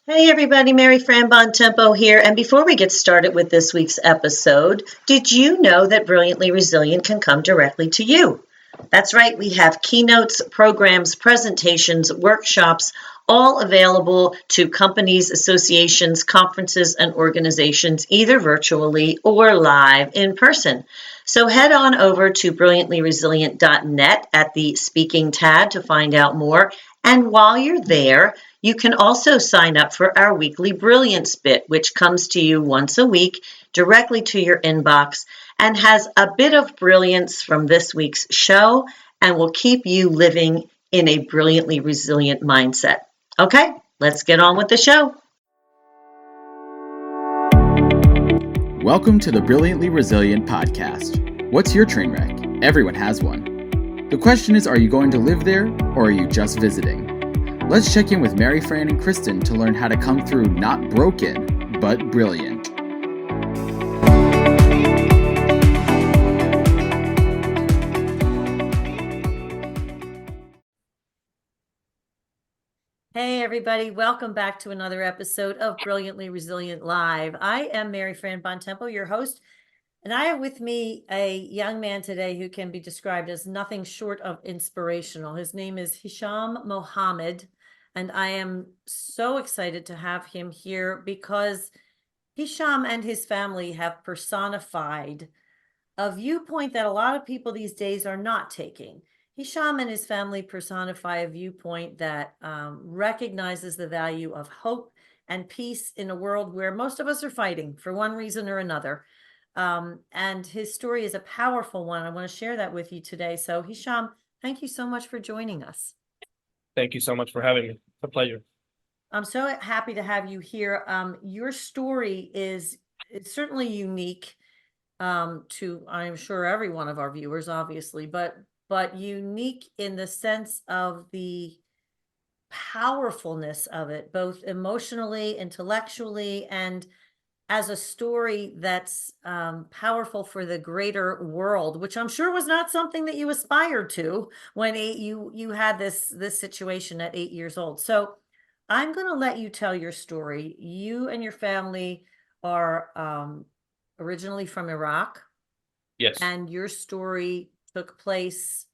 Hey everybody, Mary Fran Bontempo here. And before we get started with this week's episode, did you know that Brilliantly Resilient can come directly to you? That's right, we have keynotes, programs, presentations, workshops, all available to companies, associations, conferences, and organizations, either virtually or live in person. So head on over to brilliantlyresilient.net at the speaking tab to find out more. And while you're there, you can also sign up for our weekly Brilliance Bit, which comes to you once a week directly to your inbox and has a bit of brilliance from this week's show and will keep you living in a brilliantly resilient mindset. Okay, let's get on with the show. Welcome to the Brilliantly Resilient podcast. What's your train wreck? Everyone has one. The question is, are you going to live there or are you just visiting? Let's check in with Mary Fran and Kristen to learn how to come through not broken, but brilliant. Hey everybody, welcome back to another episode of Brilliantly Resilient Live. I am Mary Fran Bontempo, your host, and I have with me a young man today who can be described as nothing short of inspirational. His name is Hisham Mohammed, and I am so excited to have him here because Hisham and his family have personified a viewpoint that a lot of people these days are not taking. Hisham and his family personify a viewpoint that recognizes the value of hope and peace in a world where most of us are fighting for one reason or another. And his story is a powerful one. I want to share that with you today. So Hisham, thank you so much for joining us. Thank you so much for having me. It's a pleasure. I'm so happy to have you here. Your story is certainly unique to, I'm sure, every one of our viewers, obviously, but unique in the sense of the powerfulness of it, both emotionally, intellectually, and as a story that's powerful for the greater world, which I'm sure was not something that you aspired to when you had this situation at 8 years old. So I'm going to let you tell your story. You and your family are originally from Iraq. Yes. And your story took place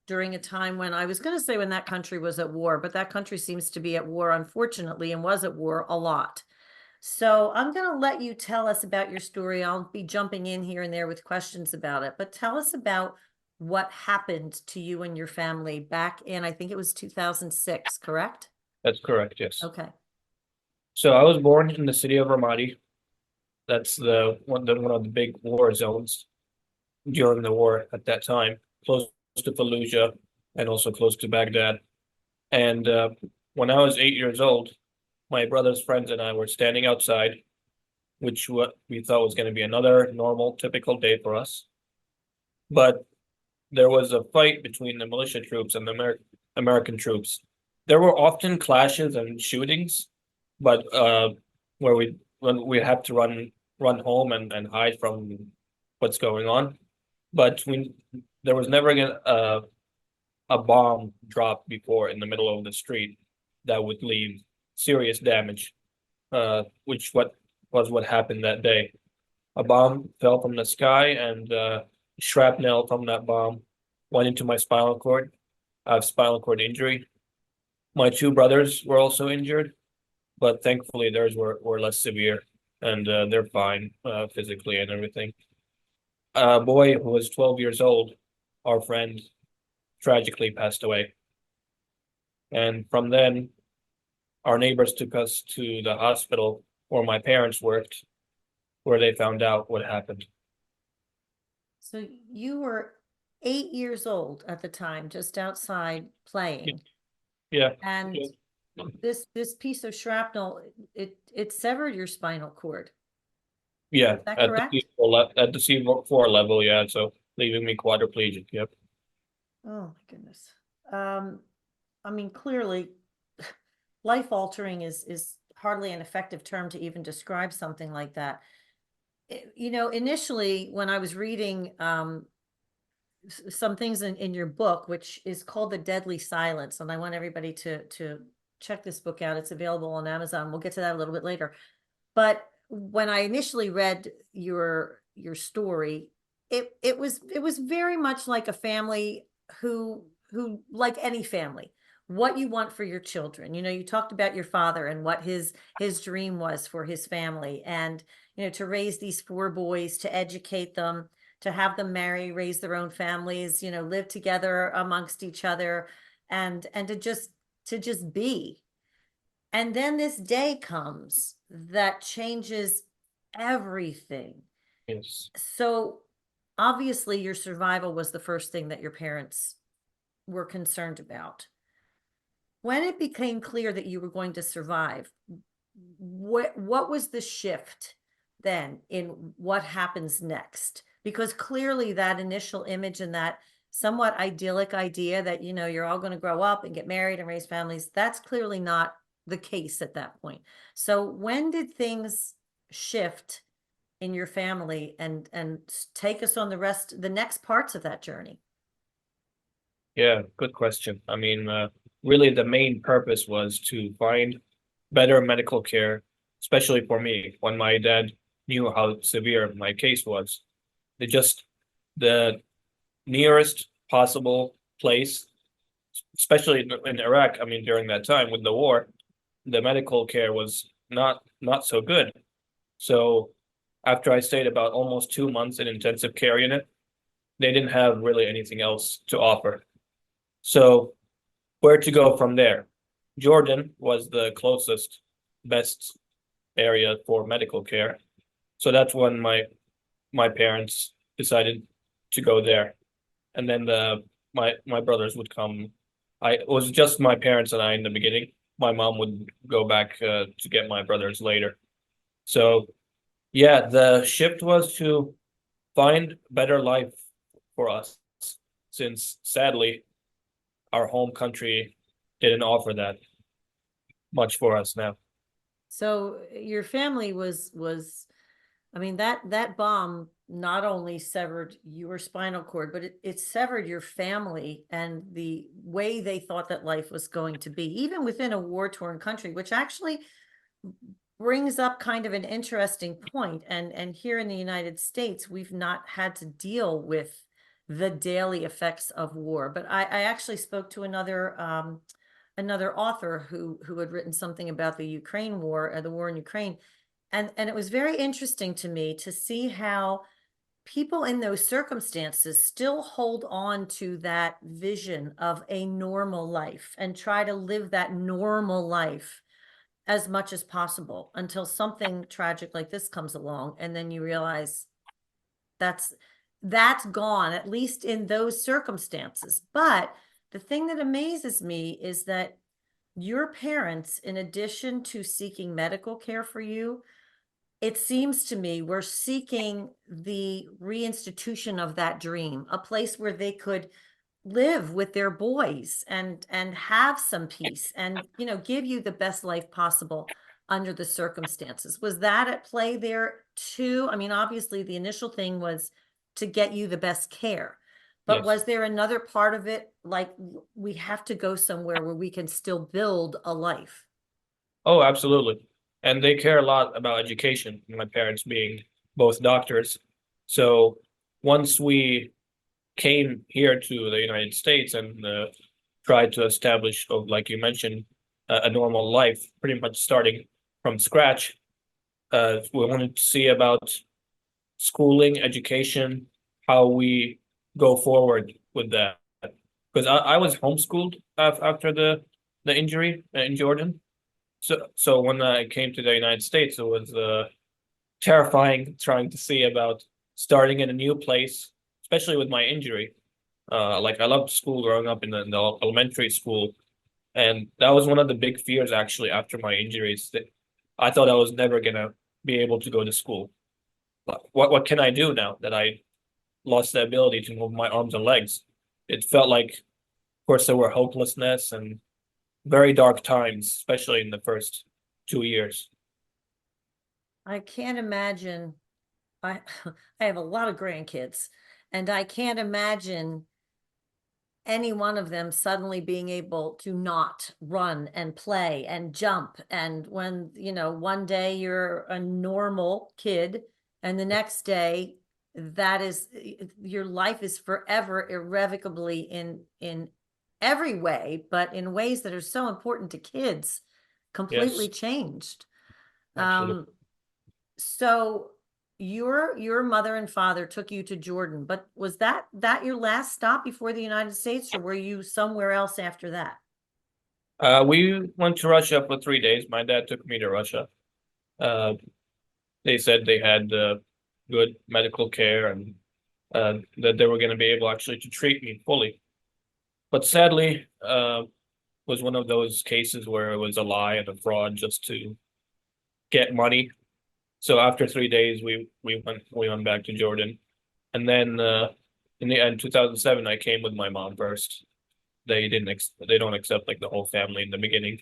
during a time when I was going to say when that country was at war, but that country seems to be at war, unfortunately, and was at war a lot. So I'm going to let you tell us about your story. I'll be jumping in here and there with questions about it, but tell us about what happened to you and your family back in, I think it was 2006, correct? That's correct, yes. Okay. So I was born in the city of Ramadi. That's one of the big war zones during the war at that time, close to Fallujah and also close to Baghdad. And when I was 8 years old, my brother's friends and I were standing outside, which what we thought was going to be another normal, typical day for us. But there was a fight between the militia troops and the American troops. There were often clashes and shootings, but when we had to run home and hide from what's going on. But there was never a bomb dropped before in the middle of the street that would leave serious damage, which what happened that day. A bomb fell from the sky, and shrapnel from that bomb went into my spinal cord. I have spinal cord injury. My two brothers were also injured, but thankfully theirs were less severe, and they're fine physically and everything. A boy who was 12 years old, our friend, tragically passed away. And from then, our neighbors took us to the hospital where my parents worked, where they found out what happened. So you were 8 years old at the time, just outside playing. Yeah. And this piece of shrapnel, it severed your spinal cord. Yeah, Is that at correct? at the C4 level, yeah. So leaving me quadriplegic. Yep. Oh my goodness. I mean, clearly, life altering is hardly an effective term to even describe something like that. Initially, when I was reading some things in your book, which is called The Deadly Silence, and I want everybody to check this book out. It's available on Amazon. We'll get to that a little bit later. But when I initially read your story, it was very much like a family who like any family, what you want for your children. You know, you talked about your father and what his dream was for his family, and you know, to raise these 4 boys, to educate them, to have them marry, raise their own families, you know, live together amongst each other, and to just be. And then this day comes that changes everything. Yes. So obviously your survival was the first thing that your parents were concerned about. When it became clear that you were going to survive, what was the shift then in what happens next? Because clearly that initial image and that somewhat idyllic idea that, you know, you're all going to grow up and get married and raise families, that's clearly not the case at that point. So when did things shift in your family, and take us on the next parts of that journey? Yeah, good question. I mean, really the main purpose was to find better medical care, especially for me, when my dad knew how severe my case was. Just the nearest possible place, especially in Iraq. I mean, during that time with the war, the medical care was not so good. So after I stayed about almost 2 months in intensive care unit, they didn't have really anything else to offer. So where to go from there? Jordan was the closest, best area for medical care. So that's when my parents decided to go there. And then my brothers would come. It was just my parents and I in the beginning. My mom would go back to get my brothers later. So yeah, the shift was to find better life for us, since sadly our home country didn't offer that much for us now. So your family was I mean, that bomb not only severed your spinal cord, but it severed your family and the way they thought that life was going to be, even within a war-torn country, which actually brings up kind of an interesting point. And here in the United States, we've not had to deal with the daily effects of war. But I actually spoke to another author who had written something about the Ukraine war, the war in Ukraine. And it was very interesting to me to see how people in those circumstances still hold on to that vision of a normal life and try to live that normal life as much as possible until something tragic like this comes along. And then you realize that's gone, at least in those circumstances. But the thing that amazes me is that your parents, in addition to seeking medical care for you, it seems to me we're seeking the reinstitution of that dream, a place where they could live with their boys and have some peace and, you know, give you the best life possible under the circumstances. Was that at play there too? I mean, obviously the initial thing was to get you the best care, but Yes. was there another part of it, like we have to go somewhere where we can still build a life? Oh, absolutely. And they care a lot about education, my parents being both doctors. So once we came here to the United States and tried to establish, like you mentioned, a normal life, pretty much starting from scratch, we wanted to see about schooling, education, how we go forward with that. Because I was homeschooled after the injury in Jordan. So when I came to the United States, it was terrifying trying to see about starting in a new place, especially with my injury. Like I loved school growing up in the elementary school, and that was one of the big fears actually after my injuries, that I thought I was never gonna be able to go to school. What can I do now that I lost the ability to move my arms and legs? It felt like, of course, there were hopelessness and very dark times, especially in the first 2 years. I can't imagine. I I have a lot of grandkids, and I can't imagine any one of them suddenly being able to not run and play and jump. And when, one day you're a normal kid and the next day that is, your life is forever irrevocably in every way, but in ways that are so important to kids, completely Yes, changed. absolutely. So your mother and father took you to Jordan, but was that your last stop before the United States, or were you somewhere else after that? We went to Russia for 3 days. My dad took me to Russia. Uh, they said they had good medical care and that they were going to be able actually to treat me fully. But sadly, was one of those cases where it was a lie and a fraud just to get money. So after 3 days, we went back to Jordan, and then in the end, 2007, I came with my mom first. They don't accept like the whole family in the beginning.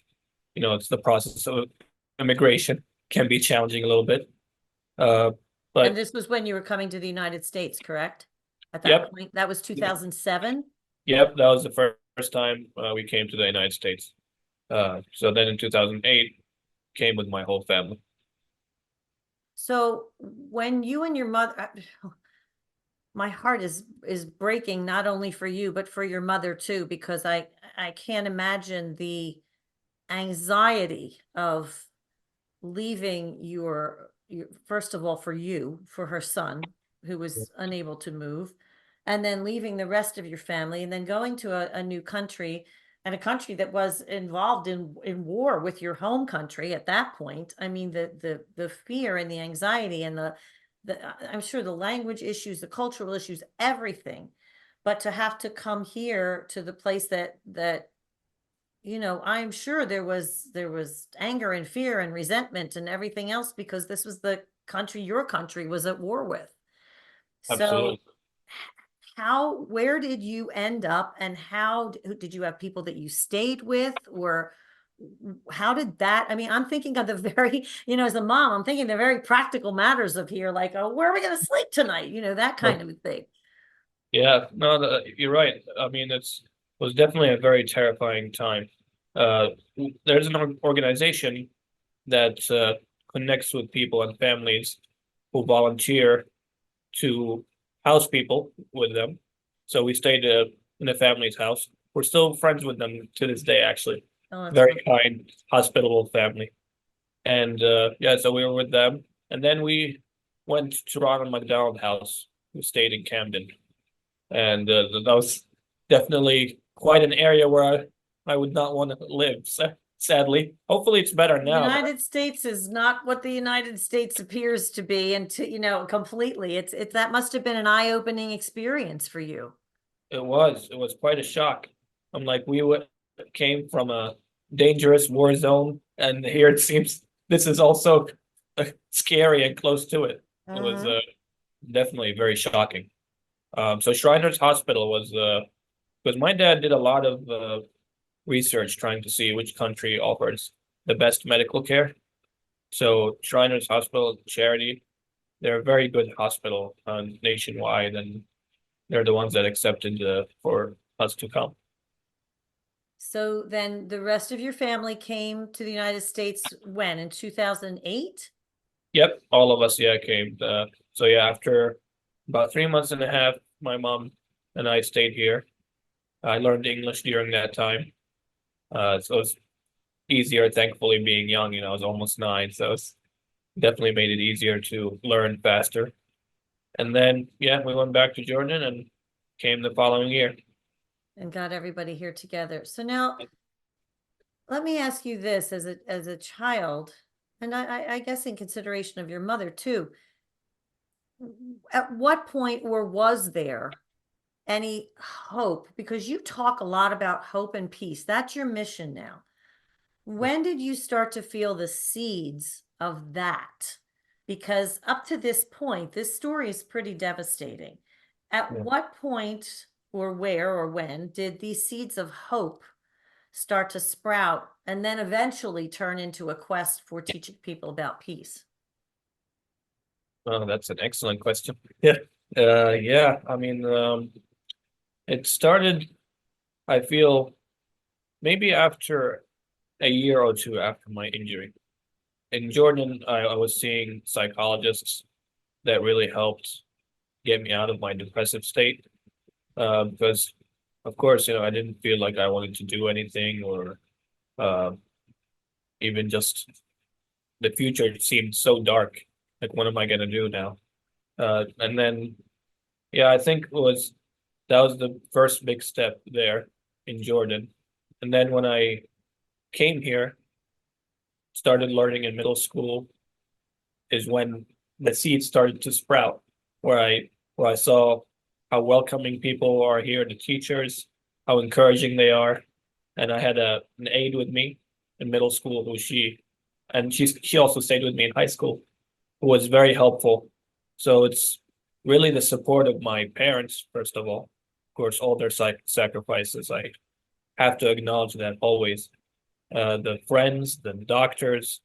It's the process of immigration can be challenging a little bit. Uh, And but this was when you were coming to the United States, correct? At that yep, point, that was 2007. yep, that was the first time we came to the United States. So then in 2008, came with my whole family. So when you and your mother, my heart is breaking, not only for you but for your mother too, because I can't imagine the anxiety of leaving your first of all, for her son who was unable to move, and then leaving the rest of your family, and then going to a new country, and a country that was involved in war with your home country at that point. I mean, the fear and the anxiety and the I'm sure the language issues, the cultural issues, everything. But to have to come here to the place that I'm sure there was anger and fear and resentment and everything else, because this was the country your country was at war with. So Absolutely. where did you end up, and how did you have people that you stayed with, or how did that, I mean, I'm thinking of the very, as a mom, I'm thinking the very practical matters of here, like, oh, where are we going to sleep tonight? That kind of thing. Yeah, no, you're right. I mean, was definitely a very terrifying time. Uh, there's an organization that connects with people and families who volunteer to house people with them. So we stayed in a family's house. We're still friends with them to this day, actually. Oh, that's Very wonderful. kind, hospitable family. And yeah, so we were with them. And then we went to Ronald McDonald House, who stayed in Camden. And that was definitely quite an area where I would not want to live, sadly. Hopefully it's better The now, but United States is not what the United States appears to be, and completely. It's that must have been an eye-opening experience for you. it was quite a shock. I'm like, came from a dangerous war zone, and here it seems this is also scary and close to it. It was Mhm. definitely very shocking. So Shriners Hospital was because my dad did a lot of research trying to see which country offers the best medical care. So Shriners Hospital charity, they're a very good hospital nationwide, and they're the ones that accepted for us to come. So then the rest of your family came to the United States when? In 2008? Yep, all of us, yeah, came. So yeah, after about 3 months and a half, my mom and I stayed here. I learned English during that time. So it's easier, thankfully, being young. I was almost 9, so it's definitely made it easier to learn faster. And then, yeah, we went back to Jordan and came the following year. And got everybody here together. So now let me ask you this, as a child, and I guess in consideration of your mother too, at what point, or was there any hope? Because you talk a lot about hope and peace. That's your mission now. When did you start to feel the seeds of that? Because up to this point, this story is pretty devastating. At Yeah. what point, or where, or when did these seeds of hope start to sprout and then eventually turn into a quest for teaching people about peace? Oh, that's an excellent question. Yeah. Yeah. I mean, it started I feel maybe after a year or two after my injury. In Jordan, I was seeing psychologists that really helped get me out of my depressive state. Because, of course, I didn't feel like I wanted to do anything, or uh, even just the future seemed so dark. Like, what am I going to do now? And then, yeah, I think that was the first big step there in Jordan. And then when I came here, started learning in middle school, is when the seeds started to sprout, where I saw how welcoming people are here, the teachers, how encouraging they are. And I had an aide with me in middle school she also stayed with me in high school, who was very helpful. So it's really the support of my parents, first of all. Of course, all their sacrifices. I have to acknowledge that always. The friends, the doctors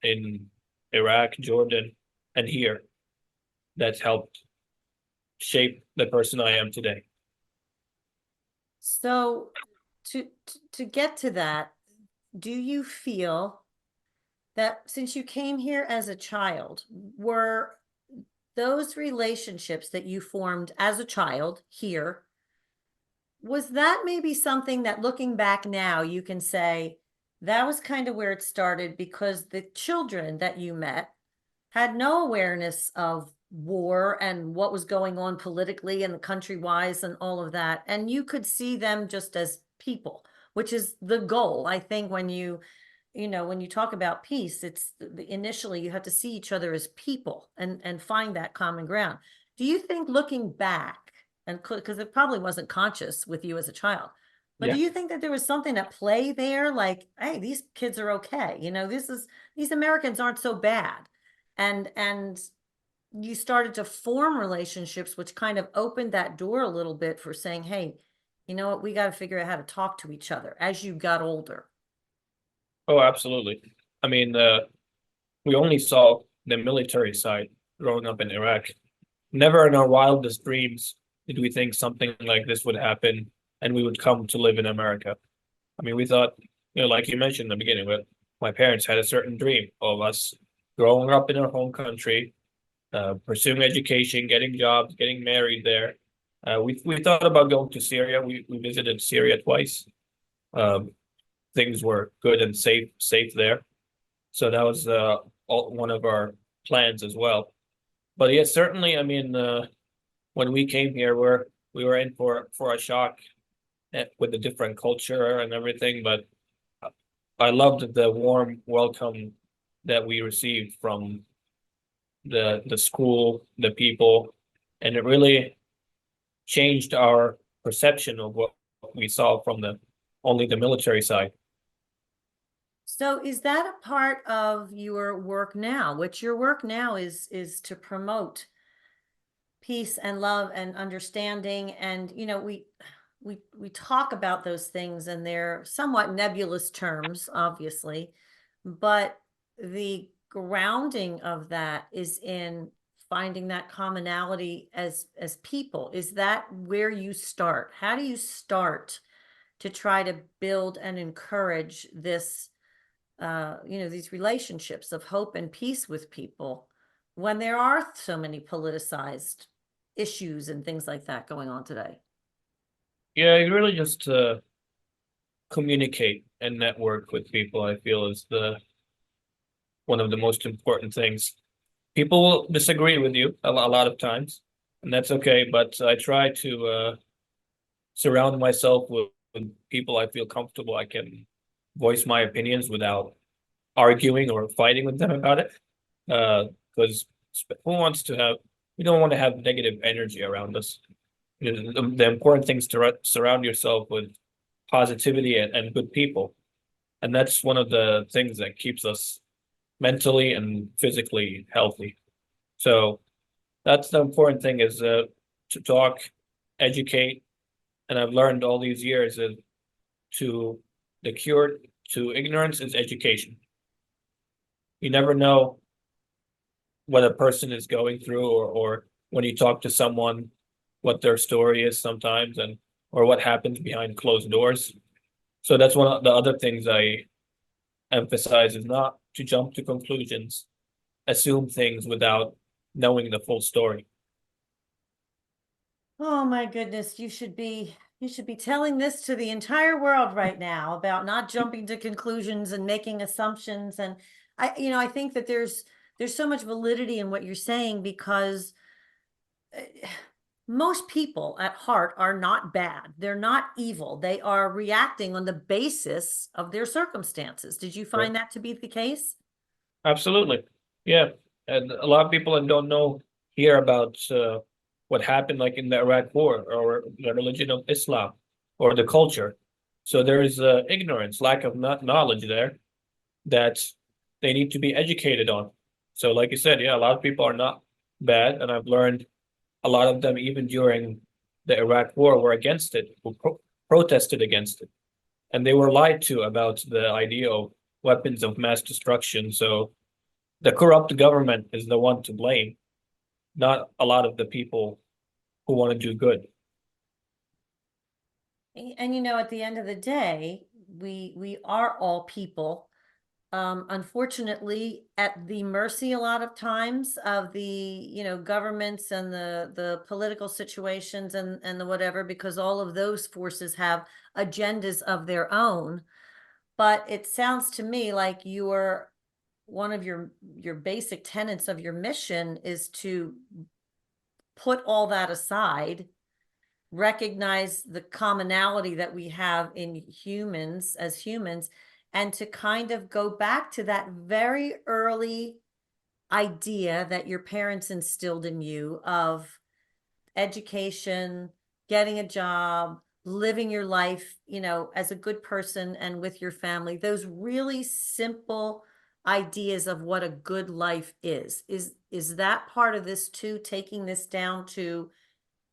in Iraq, Jordan, and here, that's helped shape the person I am today. So to get to that, do you feel that since you came here as a child, were those relationships that you formed as a child here, was that maybe something that looking back now, you can say that was kind of where it started because the children that you met had no awareness of war and what was going on politically and country-wise and all of that. And you could see them just as people, which is the goal. I think when when you talk about peace, it's initially you have to see each other as people and find that common ground. Do you think looking back, and because it probably wasn't conscious with you as a child, but Yeah. do you think that there was something at play there? Like, hey, these kids are okay. These Americans aren't so bad. And you started to form relationships, which kind of opened that door a little bit for saying, hey, you know what, we got to figure out how to talk to each other as you got older. Oh, absolutely. I mean, we only saw the military side growing up in Iraq. Never in our wildest dreams did we think something like this would happen and we would come to live in America. I mean, we thought, like you mentioned in the beginning, but my parents had a certain dream of us growing up in our home country, pursuing education, getting jobs, getting married there. We thought about going to Syria. We visited Syria twice. Um, Things were good and safe there. So that was one of our plans as well. But yeah, certainly, I mean, when we came here, we were in for a shock with the different culture and everything. But I loved the warm welcome that we received from the school, the people, and it really changed our perception of what we saw from only the military side. So is that a part of your work now? Which your work now is to promote peace and love and understanding. And we talk about those things and they're somewhat nebulous terms, obviously, but the grounding of that is in finding that commonality as people. Is that where you start? How do you start to try to build and encourage this these relationships of hope and peace with people when there are so many politicized issues and things like that going on today? Yeah, you really just communicate and network with people, I feel is the one of the most important things. People will disagree with you a lot of times, and that's okay. But I try to surround myself with people I feel comfortable. I can voice my opinions without arguing or fighting with them about it. Because who wants to have? We don't want to have negative energy around us. The important thing is to surround yourself with positivity and good people, and that's one of the things that keeps us mentally and physically healthy. So that's the important thing is to talk, educate, and I've learned all these years is to the cure to ignorance is education. You never know what a person is going through or when you talk to someone, what their story is sometimes. And or what happens behind closed doors. So that's one of the other things I emphasize, is not to jump to conclusions, assume things without knowing the full story. Oh my goodness, you should be telling this to the entire world right now about not jumping to conclusions and making assumptions. And I think that there's so much validity in what you're saying, because most people at heart are not bad. They're not evil. They are reacting on the basis of their circumstances. Did you find that to be the case? Absolutely. Yeah. And a lot of people don't know here about what happened like in the Iraq War, or the religion of Islam, or the culture. So there is ignorance, lack of knowledge there, that they need to be educated on. So like you said, yeah, a lot of people are not bad, and I've learned a lot of them, even during the Iraq War, were against it, who protested against it. And they were lied to about the idea of weapons of mass destruction. So the corrupt government is the one to blame, not a lot of the people who want to do good. And at the end of the day, we are all people, unfortunately, at the mercy a lot of times of the governments and the political situations and the whatever, because all of those forces have agendas of their own. But it sounds to me like one of your basic tenets of your mission is to put all that aside, recognize the commonality that we have in humans as humans, and to kind of go back to that very early idea that your parents instilled in you of education, getting a job, living your life, as a good person and with your family. Those really simple ideas of what a good life is that part of this too, taking this down to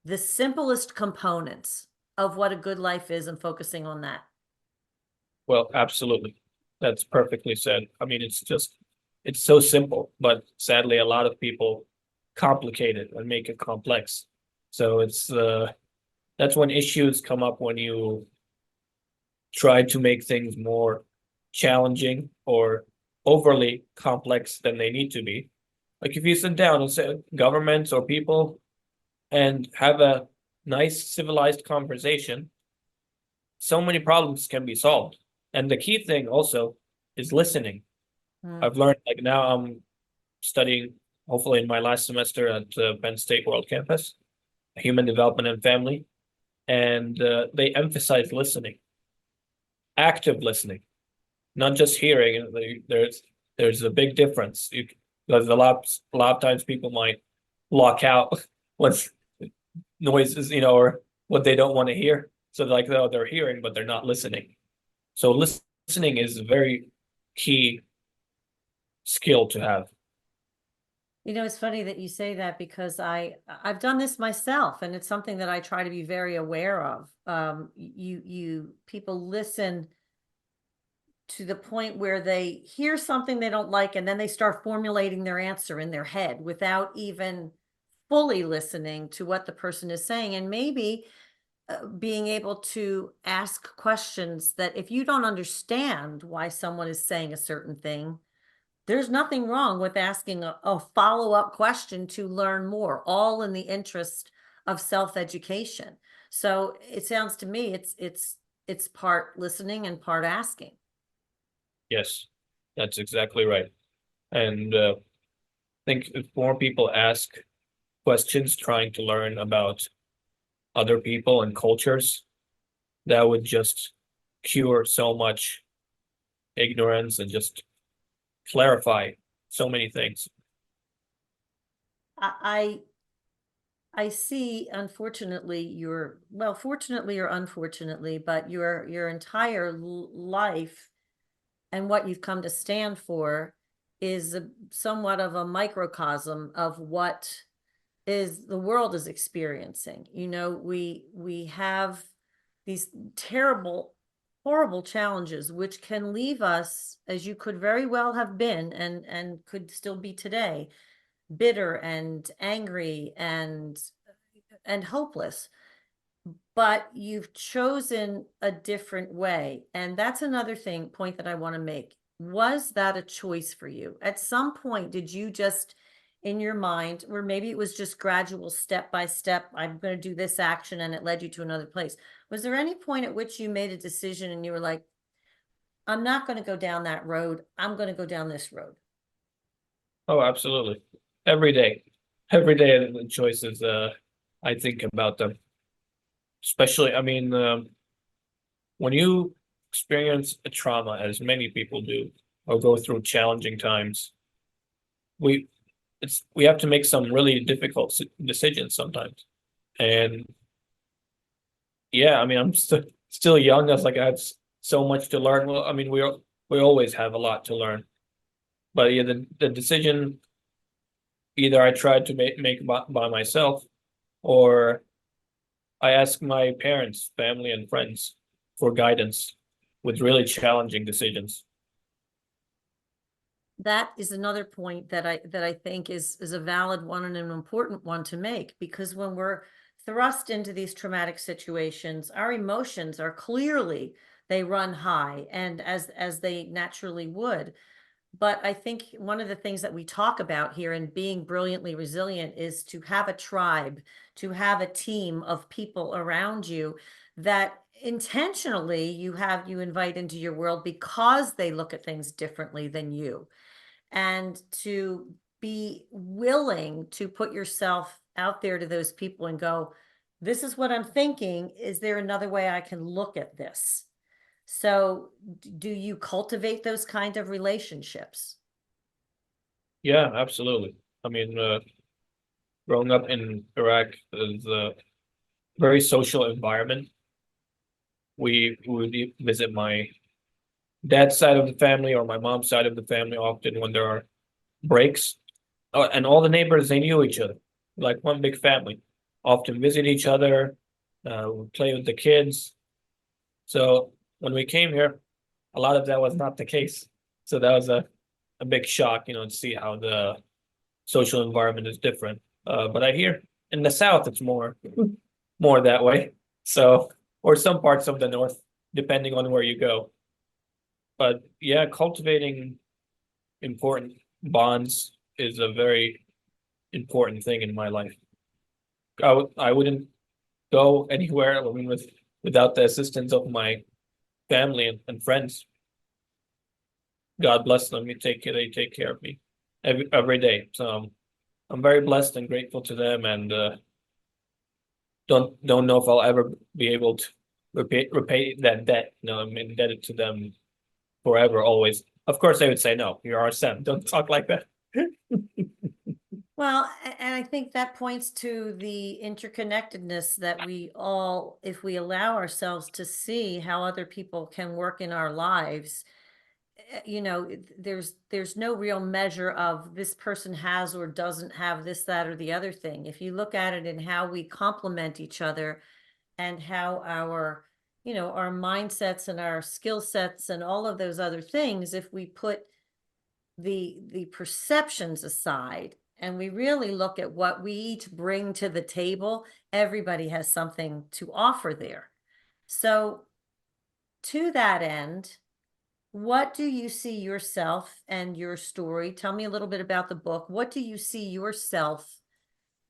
the simplest components of what a good life is and focusing on that? Well, absolutely. That's perfectly said. I mean, it's so simple, but sadly, a lot of people complicate it and make it complex. So that's when issues come up, when you try to make things more challenging or overly complex than they need to be. Like if you sit down and say governments or people and have a nice civilized conversation, so many problems can be solved. And the key thing also is listening. I've learned, like now I'm studying, hopefully in my last semester at Penn State World Campus, Human Development and Family, and they emphasize listening, active listening, not just hearing. There's a big difference, because a lot of times people might block out what noises, or what they don't want to hear. So they're like, oh, they're hearing, but they're not listening. So listening is a very key skill to have. It's funny that you say that, because I've done this myself, and it's something that I try to be very aware of. People listen to the point where they hear something they don't like, and then they start formulating their answer in their head without even fully listening to what the person is saying. And maybe being able to ask questions that, if you don't understand why someone is saying a certain thing, there's nothing wrong with asking a follow-up question to learn more, all in the interest of self-education. So it sounds to me it's part listening and part asking. Yes, that's exactly right. And I think if more people ask questions trying to learn about other people and cultures, that would just cure so much ignorance and just clarify so many things. I see, unfortunately, fortunately or unfortunately, but your entire life and what you've come to stand for is somewhat of a microcosm of what is the world is experiencing. We have these terrible, horrible challenges, which can leave us, as you could very well have been and could still be today, bitter and angry and hopeless. but you've chosen a different way. And that's another point that I want to make. Was that a choice for you? At some point, did you just in your mind, or maybe it was just gradual, step by step, I'm going to do this action and it led you to another place. Was there any point at which you made a decision and you were like, I'm not going to go down that road. I'm going to go down this road? Oh, absolutely. Every day. Every day the choices, I think about them. Especially, I mean, when you experience a trauma, as many people do, or go through challenging times, we we have to make some really difficult decisions sometimes. And yeah, I mean, I'm still young. That's like I have so much to learn. Well, I mean, we always have a lot to learn. But yeah, the decision either I tried to make by myself, or I asked my parents, family, and friends for guidance with really challenging decisions. That is another point that I think is a valid one and an important one to make, because when we're thrust into these traumatic situations, our emotions are clearly, they run high, and as they naturally would. But I think one of the things that we talk about here in being brilliantly resilient is to have a tribe, to have a team of people around you that intentionally you invite into your world because they look at things differently than you, and to be willing to put yourself out there to those people and go, this is what I'm thinking. Is there another way I can look at this? So do you cultivate those kind of relationships? Yeah, absolutely. I mean, growing up in Iraq is a very social environment. We would visit my dad's side of the family or my mom's side of the family often when there are breaks. And all the neighbors, they knew each other, like one big family. Often visit each other, would play with the kids. So when we came here, a lot of that was not the case. So that was a big shock, to see how the social environment is different. But I hear in the South it's more that way. So, or some parts of the North, depending on where you go. But yeah, cultivating important bonds is a very important thing in my life. I wouldn't go anywhere, I mean, without the assistance of my family and friends. God bless them. They take care of me every day. So I'm very blessed and grateful to them, and don't know if I'll ever be able to repay that debt. I'm indebted to them forever, always. Of course, they would say, no, you're our son. Don't talk like that. Well, and I think that points to the interconnectedness that we all, if we allow ourselves to see how other people can work in our lives, there's no real measure of this person has or doesn't have this, that, or the other thing. If you look at it in how we complement each other and how our mindsets and our skill sets and all of those other things, if we put the perceptions aside and we really look at what we each bring to the table, everybody has something to offer there. So to that end, what do you see yourself and your story? Tell me a little bit about the book. What do you see yourself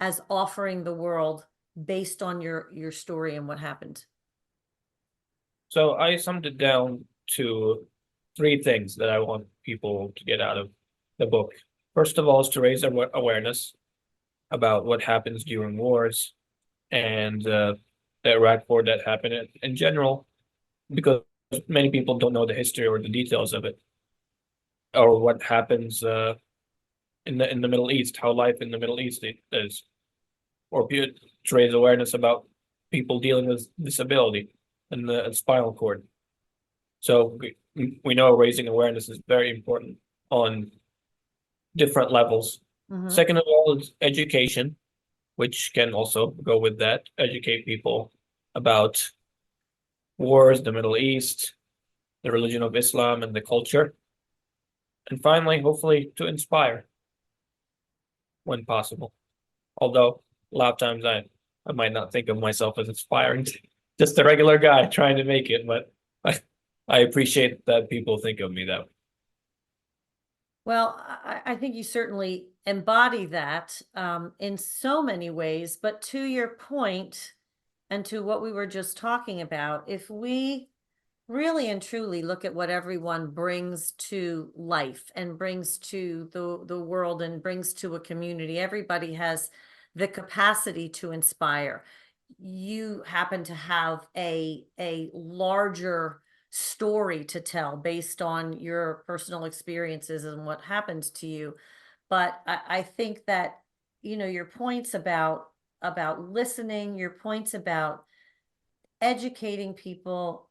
as offering the world based on your story and what happened? So I summed it down to three things that I want people to get out of the book. First of all, is to raise awareness about what happens during wars and the Iraq war that happened in general, because many people don't know the history or the details of it, or what happens in the Middle East, how life in the Middle East is, or to raise awareness about people dealing with disability and the spinal cord. So we know raising awareness is very important on different levels. Second of all is education, which can also go with that. Educate people about wars, the Middle East, the religion of Islam, and the culture. And finally, hopefully, to inspire when possible. Although a lot of times I might not think of myself as inspiring. just a regular guy trying to make it, but I appreciate that people think of me that way. Well, I think you certainly embody that in so many ways. But to your point, and to what we were just talking about, if we really and truly look at what everyone brings to life and brings to the world and brings to a community, everybody has the capacity to inspire. You happen to have a larger story to tell based on your personal experiences and what happened to you. But I think that, your points about listening, your points about educating people,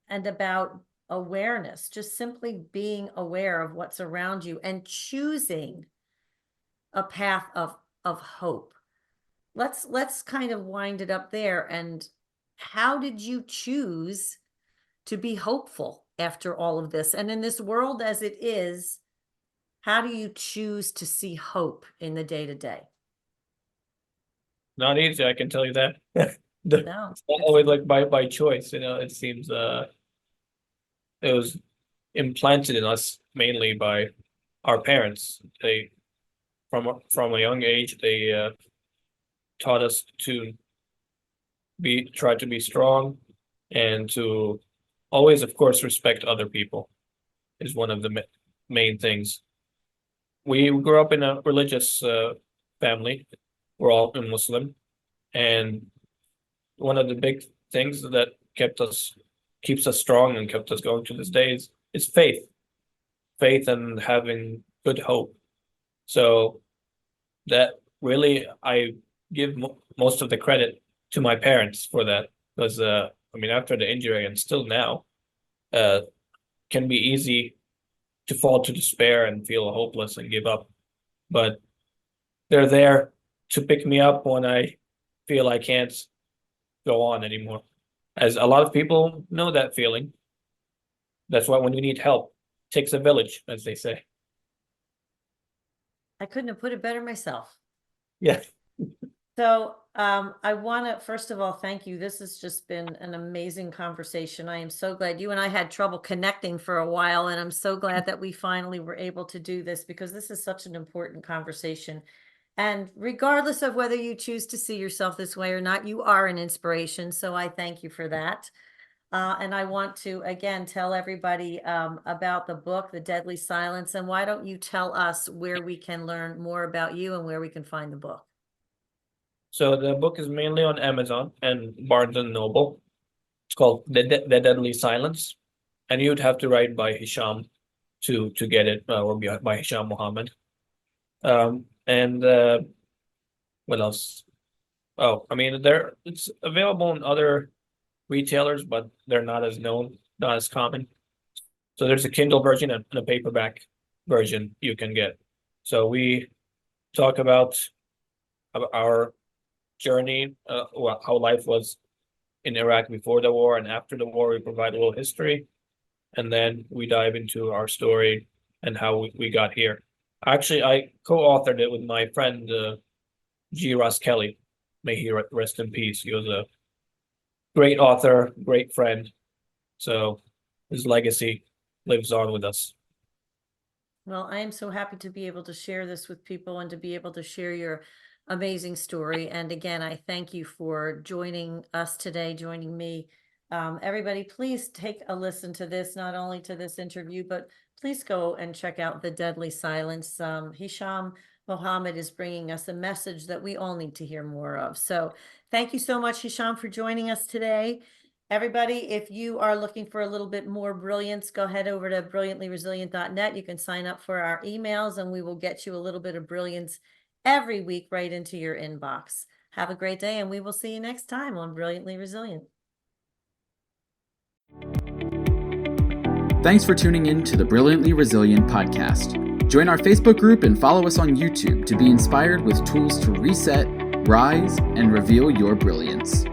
and about awareness, just simply being aware of what's around you and choosing a path of hope. Let's kind of wind it up there. And how did you choose to be hopeful after all of this? And in this world as it is, how do you choose to see hope in the day-to-day? Not easy, I can tell you that. No. It's not always like by choice, it seems it was implanted in us mainly by our parents. They from a young age they taught us to try to be strong and to always, of course, respect other people is one of the main things. We grew up in a religious family. We're all Muslim, and one of the big things that keeps us strong and kept us going to this day is faith and having good hope. So that really I give most of the credit to my parents for that, because after the injury and still now, can be easy to fall to despair and feel hopeless and give up, but they're there to pick me up when I feel I can't go on anymore. As a lot of people know that feeling. That's why when you need help, it takes a village, as they say. I couldn't have put it better myself. Yeah. So I want to, first of all, thank you. This has just been an amazing conversation. I am so glad you and I had trouble connecting for a while, and I'm so glad that we finally were able to do this, because this is such an important conversation. And regardless of whether you choose to see yourself this way or not, you are an inspiration. So I thank you for that. And I want to, again, tell everybody about the book, The Deadly Silence. And why don't you tell us where we can learn more about you and where we can find the book? So the book is mainly on Amazon and Barnes and Noble. It's called The Deadly Silence, and you'd have to write by Hisham to get it, or by Hisham Mohammed. And what else? Oh, it's available in other retailers, but they're not as known, not as common. So there's a Kindle version and a paperback version you can get. So we talk about our journey, how life was in Iraq before the war and after the war. We provide a little history, and then we dive into our story and how we got here. Actually, I co-authored it with my friend G. Ross Kelly. May he rest in peace. He was a great author, great friend. So his legacy lives on with us. Well, I am so happy to be able to share this with people and to be able to share your amazing story. And again, I thank you for joining us today, joining me. Everybody, please take a listen to this, not only to this interview, but please go and check out The Deadly Silence. Hisham Mohammed is bringing us a message that we all need to hear more of. So thank you so much, Hisham, for joining us today. Everybody, if you are looking for a little bit more brilliance, go head over to brilliantlyresilient.net. You can sign up for our emails, and we will get you a little bit of brilliance every week right into your inbox. Have a great day, and we will see you next time on Brilliantly Resilient. Thanks for tuning in to the Brilliantly Resilient podcast. Join our Facebook group and follow us on YouTube to be inspired with tools to reset, rise, and reveal your brilliance.